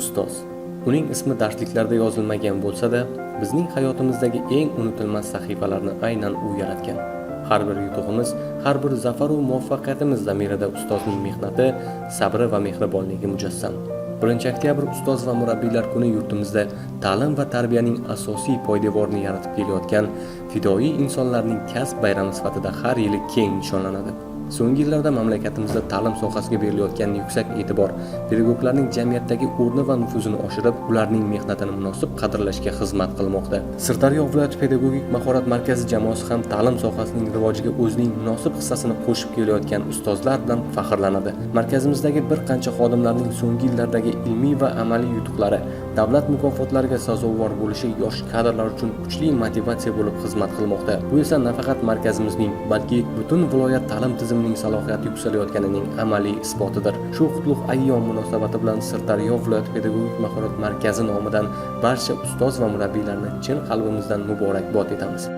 Ustoz. Uning ismi darsliklarda yozilmagan bo'lsa-da, bizning hayotimizdagi eng unutilmas sahifalarni aynan u yaratgan. Har bir yutug'imiz, har bir zafar va muvaffaqiyatimiz zamirida ustozning mehnati, sabri va mehribonligi mujassam. 1-oktyabr Ustoz va murabbiylar kuni yurtimizda ta'lim va tarbiyaning asosiy poydevorini yaratib kelayotgan fidoyi insonlarning kasb bayrami sifatida har yili keng nishonlanadi. So'nggi yillarda mamlakatimizda ta'lim sohasiga berilayotgan yuksak e'tibor pedagoglarning jamiyatdagi o'rni va nufuzini oshirib, ularning mehnatini munosib qadrlashga xizmat qilmoqda. Sirdaryo viloyati pedagogik mahorat markazi jamoasi ham ta'lim sohasining rivojiga o'zining munosib hissasini qo'shib kelayotgan ustozlar bilan faxrlanadi. Markazimizdagi bir qancha xodimlarning so'nggi yillardagi ilmiy va amaliy yutuqlari davlat mukofotlariga sazovor bo'lishi yosh kadrlar uchun kuchli motivatsiya bo'lib xizmat qilmoqda. Bu esa nafaqat markazimizning, balki butun viloyat ta'lim tizimining salohiyati yuksalayotganining amaliy isbotidir. Shu qutlug' ayyom munosabati bilan Sirdaryo viloyat pedagogik mahorat markazi nomidan barcha ustoz va murabbiylarni chin qalbimizdan muborakbod etamiz.